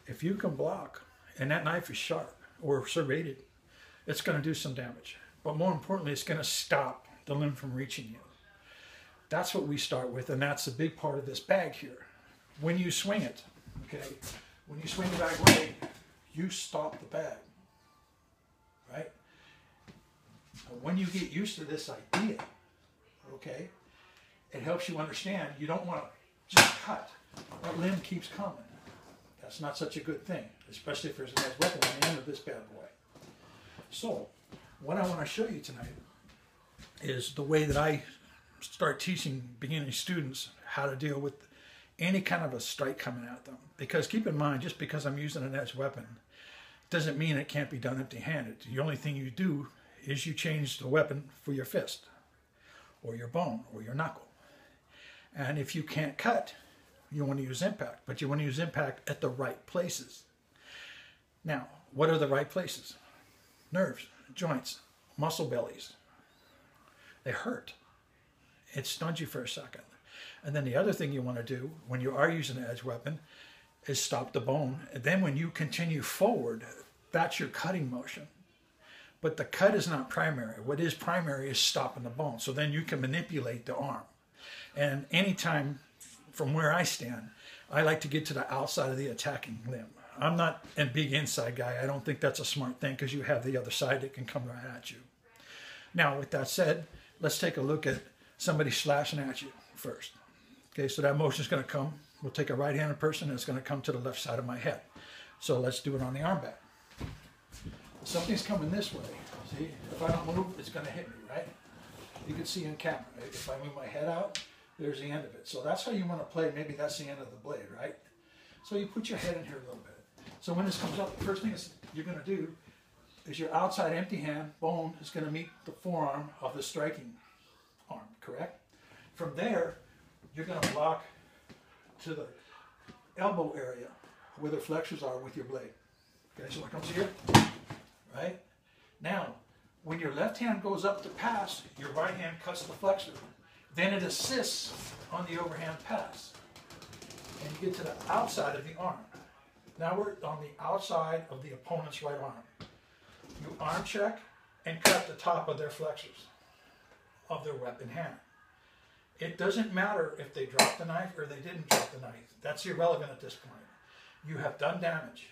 if you can block and that knife is sharp or serrated, it's going to do some damage. But more importantly, it's going to stop the limb from reaching you. That's what we start with, and that's a big part of this bag here. When you swing it, okay, when you swing the bag right, you stop the bag, right? When you get used to this idea, okay, it helps you understand you don't want to just cut. That limb keeps coming. That's not such a good thing, especially if there's a nice weapon on the end of this bad boy. So, what I want to show you tonight is the way that I start teaching beginning students how to deal with any kind of a strike coming at them. Because keep in mind, just because I'm using an edged weapon doesn't mean it can't be done empty-handed. The only thing you do is you change the weapon for your fist or your bone or your knuckle. And if you can't cut, you want to use impact, but you want to use impact at the right places. Now, what are the right places? Nerves, joints, muscle bellies. They hurt. It stuns you for a second. And then the other thing you want to do when you are using an edge weapon is stop the bone. And then when you continue forward, that's your cutting motion. But the cut is not primary. What is primary is stopping the bone. So then you can manipulate the arm. And anytime from where I stand, I like to get to the outside of the attacking limb. I'm not a big inside guy. I don't think that's a smart thing because you have the other side that can come right at you. Now, with that said, let's take a look at somebody slashing at you first. Okay, so that motion is going to come. We'll take a right-handed person and it's going to come to the left side of my head. So let's do it on the arm back. Something's coming this way. See, if I don't move, it's going to hit me, right? You can see in camera, right? If I move my head out, there's the end of it. So that's how you want to play. Maybe that's the end of the blade, right? So you put your head in here a little bit. So when this comes up, the first thing you're going to do is your outside empty hand bone is going to meet the forearm of the striking arm, correct? From there, you're going to block to the elbow area where the flexors are with your blade. Okay, so it comes here, right? Now, when your left hand goes up to pass, your right hand cuts the flexor. Then it assists on the overhand pass. And you get to the outside of the arm. Now we're on the outside of the opponent's right arm. You arm check and cut the top of their flexors of their weapon hand. It doesn't matter if they dropped the knife or they didn't drop the knife. That's irrelevant at this point. You have done damage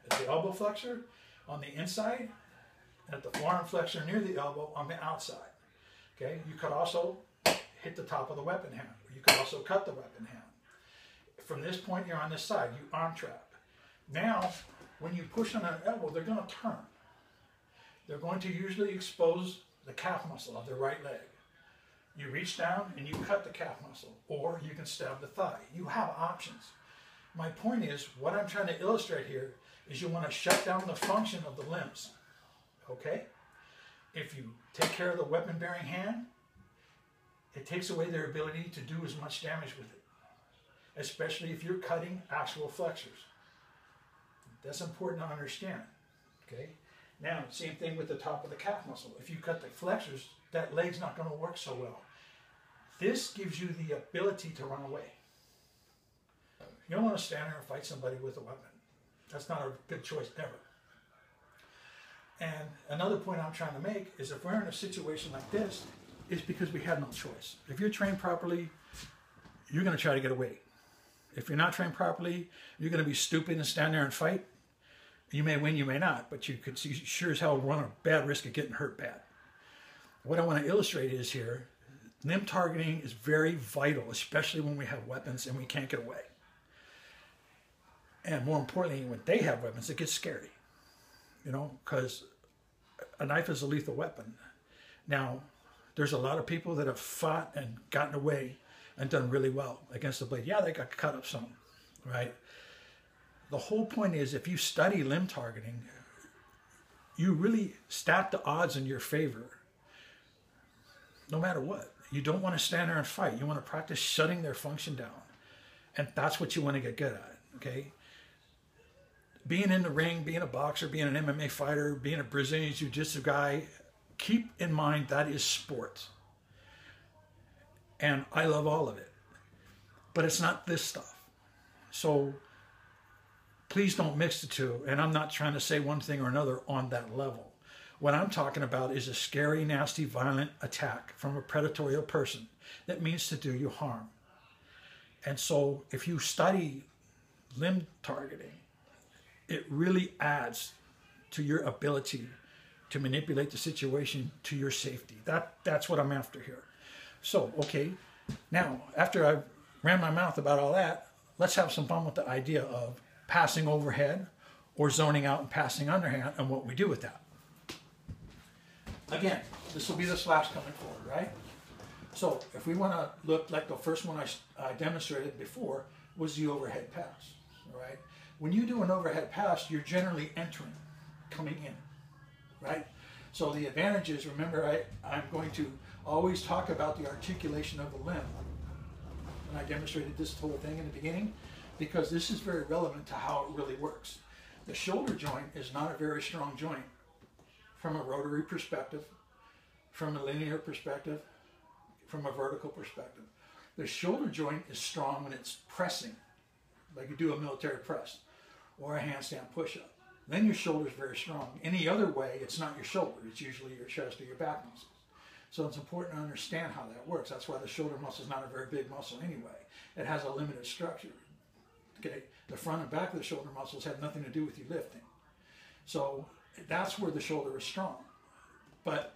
at the elbow flexor on the inside, and at the forearm flexor near the elbow on the outside. Okay, you could also hit the top of the weapon hand. You could also cut the weapon hand. From this point, you're on this side. You arm trap. Now, when you push on an elbow, they're going to turn. They're going to usually expose the calf muscle of their right leg. You reach down and you cut the calf muscle, or you can stab the thigh. You have options. My point is, what I'm trying to illustrate here is you want to shut down the function of the limbs. Okay? If you take care of the weapon-bearing hand, it takes away their ability to do as much damage with it, especially if you're cutting actual flexors. That's important to understand. Okay? Now, same thing with the top of the calf muscle. If you cut the flexors, that leg's not going to work so well. This gives you the ability to run away. You don't want to stand there and fight somebody with a weapon. That's not a good choice ever. And another point I'm trying to make is if we're in a situation like this, it's because we had no choice. If you're trained properly, you're going to try to get away. If you're not trained properly, you're going to be stupid and stand there and fight. You may win, you may not, but you could sure as hell run a bad risk of getting hurt bad. What I want to illustrate is here, limb targeting is very vital, especially when we have weapons and we can't get away. And more importantly, when they have weapons, it gets scary. You know, because a knife is a lethal weapon. Now, there's a lot of people that have fought and gotten away and done really well against the blade. Yeah, they got cut up some, right? The whole point is if you study limb targeting, you really stack the odds in your favor no matter what. You don't want to stand there and fight. You want to practice shutting their function down. And that's what you want to get good at, okay? Being in the ring, being a boxer, being an MMA fighter, being a Brazilian Jiu-Jitsu guy, keep in mind that is sport. And I love all of it. But it's not this stuff. So Please don't mix the two. And I'm not trying to say one thing or another on that level. What I'm talking about is a scary, nasty, violent attack from a predatory person that means to do you harm. And so if you study limb targeting, it really adds to your ability to manipulate the situation to your safety. That's what I'm after here. So, okay, now after I ran my mouth about all that, let's have some fun with the idea of passing overhead or zoning out and passing underhand and what we do with that. Again, this will be the slash coming forward, right? So if we want to look like the first one I demonstrated before was the overhead pass, right? When you do an overhead pass, you're generally entering, coming in, right? So the advantage is, remember, I'm going to always talk about the articulation of the limb. And I demonstrated this whole thing in the beginning because this is very relevant to how it really works. The shoulder joint is not a very strong joint from a rotary perspective, from a linear perspective, from a vertical perspective. The shoulder joint is strong when it's pressing, like you do a military press or a handstand push-up. Then your shoulder is very strong. Any other way, it's not your shoulder. It's usually your chest or your back muscles. So it's important to understand how that works. That's why the shoulder muscle is not a very big muscle anyway. It has a limited structure. Okay, the front and back of the shoulder muscles have nothing to do with you lifting. So that's where the shoulder is strong. But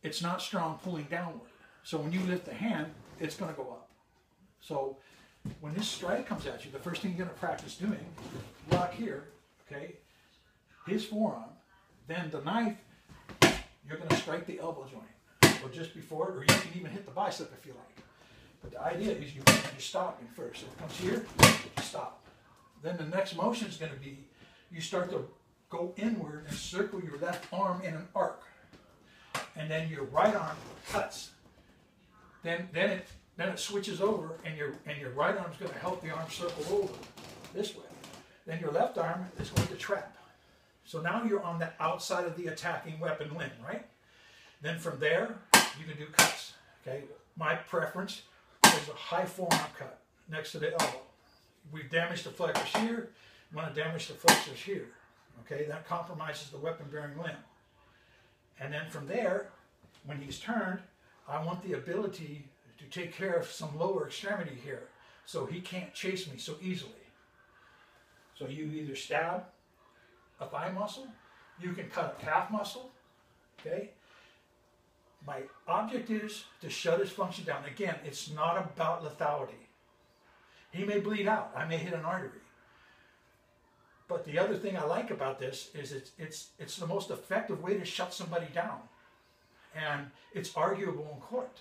it's not strong pulling downward. So when you lift the hand, it's going to go up. So when this strike comes at you, the first thing you're going to practice doing, lock here, okay, his forearm, then the knife, you're going to strike the elbow joint, or just before it, or you can even hit the bicep if you like. But the idea is you're stopping first. So it comes here, you stop. Then the next motion is going to be, you start to go inward and circle your left arm in an arc. And then your right arm cuts. Then it switches over, and your right arm is going to help the arm circle over this way. Then your left arm is going to trap. So now you're on the outside of the attacking weapon limb, right? Then from there, you can do cuts. Okay, my preference is a high forearm cut next to the elbow. We've damaged the flexors here. We want to damage the flexors here. Okay, that compromises the weapon-bearing limb. And then from there, when he's turned, I want the ability to take care of some lower extremity here, so he can't chase me so easily. So you either stab a thigh muscle, you can cut a calf muscle, okay? My object is to shut his function down. Again, it's not about lethality. He may bleed out. I may hit an artery. But the other thing I like about this is it's the most effective way to shut somebody down. And it's arguable in court.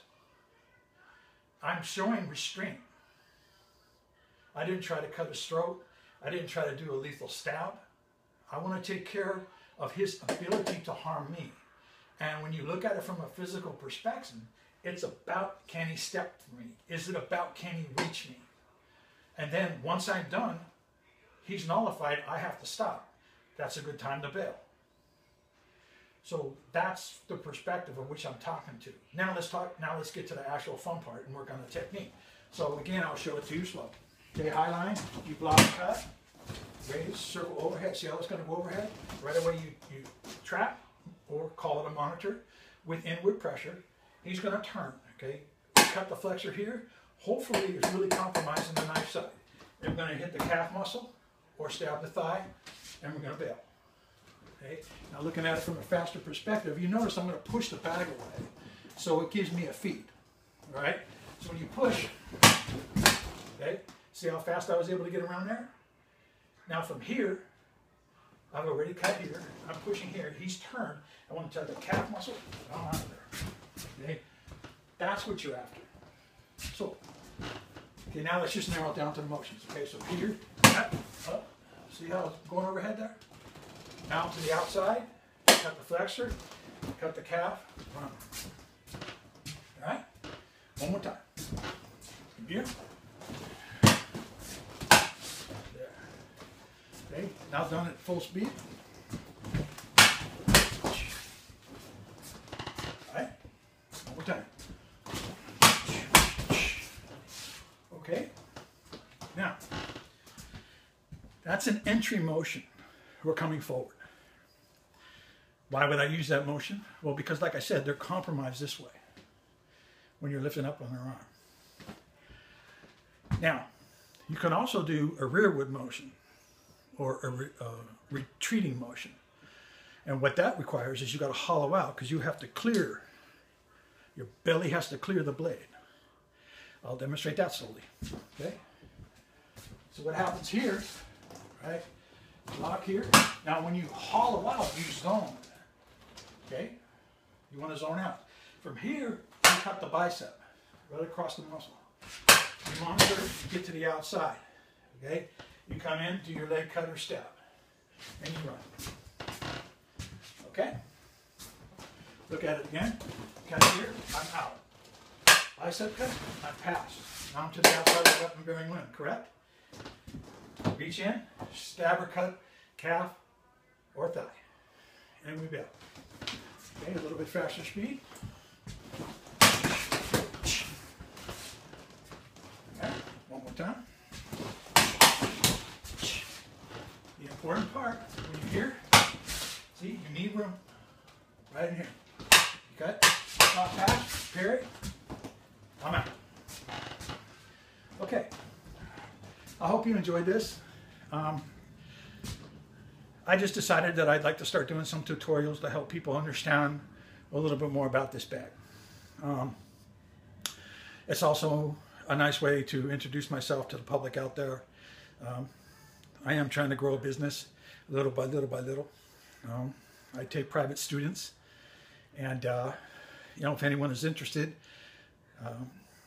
I'm showing restraint. I didn't try to cut his throat. I didn't try to do a lethal stab. I want to take care of his ability to harm me. And when you look at it from a physical perspective, it's about, can he step for me? Is it about, can he reach me? And then once I'm done, he's nullified, I have to stop. That's a good time to bail. So that's the perspective of which I'm talking to. Now let's get to the actual fun part and work on the technique. So again, I'll show it to you slow. Okay, high line, you block, cut, raise, circle overhead. See how it's going to go overhead? Right away you trap, or call it a monitor, with inward pressure. He's going to turn, okay? Cut the flexor here. Hopefully it's really compromising the knife side. We're going to hit the calf muscle or stab the thigh, and we're going to bail. Okay? Now looking at it from a faster perspective, you notice I'm going to push the bag away, so it gives me a feed. All right? So when you push, okay, see how fast I was able to get around there? Now from here, I've already cut here, I'm pushing here, he's turned, I want to touch the calf muscle, I'm out of there. Okay? That's what you're after. So, okay, now let's just narrow it down to the motions. Okay, so here, up, see how it's going overhead there? Now to the outside, cut the flexor, cut the calf, run. All right? One more time. Here. There. Okay, now done at full speed. All right? One more time. Okay? Now, That's an entry motion. We're coming forward. Why would I use that motion? Well, because like I said, they're compromised this way when you're lifting up on their arm. Now, you can also do a rearward motion or a retreating motion. And what that requires is you got to hollow out because you have to clear, your belly has to clear the blade. I'll demonstrate that slowly. Okay? So what happens here, right? Lock here. Now when you hollow out, you zone. Okay? You want to zone out. From here, you cut the bicep right across the muscle. You monitor, you get to the outside. Okay? You come in, do your leg cutter step. And you run. Okay? Look at it again. Cut here, I'm out. Bicep cut, I'm passed. Now I'm to the outside of the weapon bearing limb, correct? Reach in, stab or cut, calf or thigh. And we bail. Okay, a little bit faster speed. Okay, one more time. The important part, when you're here, see, you need room. Right in here. You cut, top pass, parry, I'm out. Okay. I hope you enjoyed this. I just decided that I'd like to start doing some tutorials to help people understand a little bit more about this bag. It's also a nice way to introduce myself to the public out there. I am trying to grow a business little by little by little. I take private students, and you know, if anyone is interested,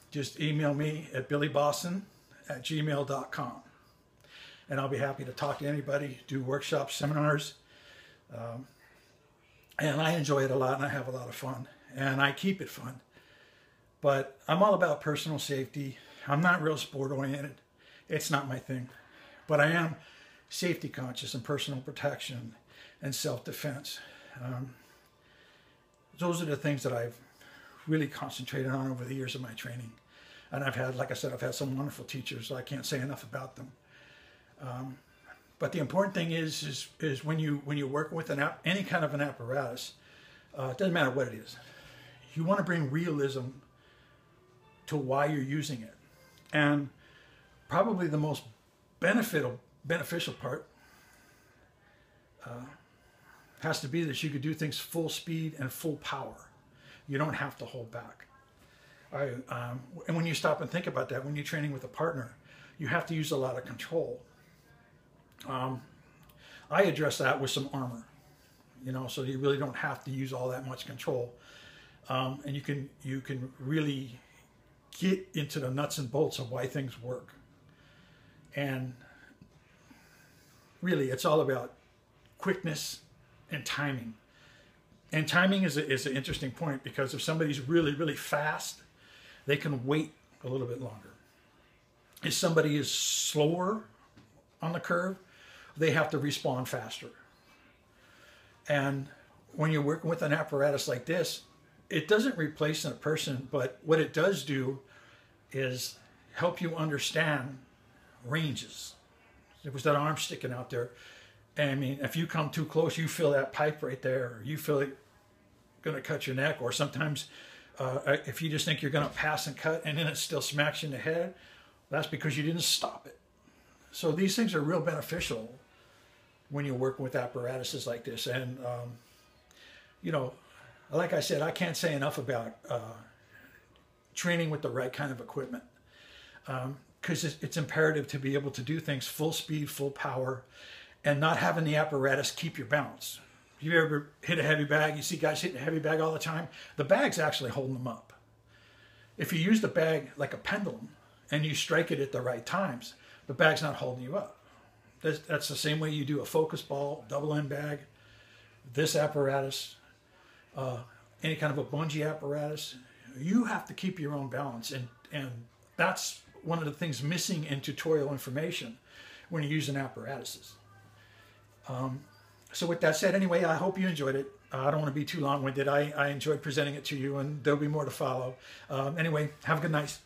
just email me at billyboston@gmail.com. And I'll be happy to talk to anybody, do workshops, seminars. And I enjoy it a lot, and I have a lot of fun. And I keep it fun. But I'm all about personal safety. I'm not real sport-oriented. It's not my thing. But I am safety conscious and personal protection and self-defense. Those are the things that I've really concentrated on over the years of my training. And I've had, like I said, I've had some wonderful teachers, so I can't say enough about them. But the important thing is when you work with any kind of an apparatus, it doesn't matter what it is, you want to bring realism to why you're using it. And probably the most beneficial part has to be that you could do things full speed and full power. You don't have to hold back. And when you stop and think about that, when you're training with a partner, you have to use a lot of control. I address that with some armor, you know, so you really don't have to use all that much control. And you can really get into the nuts and bolts of why things work. And really, it's all about quickness and timing. And timing is an interesting point, because if somebody's really, really fast, they can wait a little bit longer. If somebody is slower on the curve, they have to respond faster. And when you're working with an apparatus like this, it doesn't replace a person, but what it does do is help you understand ranges. There was that arm sticking out there. And I mean, if you come too close, you feel that pipe right there, or you feel it going to cut your neck, or sometimes if you just think you're going to pass and cut and then it still smacks you in the head, that's because you didn't stop it. So these things are real beneficial when you're working with apparatuses like this. And, you know, like I said, I can't say enough about training with the right kind of equipment, because it's imperative to be able to do things full speed, full power, and not having the apparatus keep your balance. If you ever hit a heavy bag, you see guys hitting a heavy bag all the time, the bag's actually holding them up. If you use the bag like a pendulum and you strike it at the right times, the bag's not holding you up. That's the same way you do a focus ball, double end bag, this apparatus, any kind of a bungee apparatus. You have to keep your own balance, and that's one of the things missing in tutorial information when you're using apparatuses. So with that said, anyway, I hope you enjoyed it. I don't want to be too long-winded. I enjoyed presenting it to you, and there'll be more to follow. Anyway, have a good night.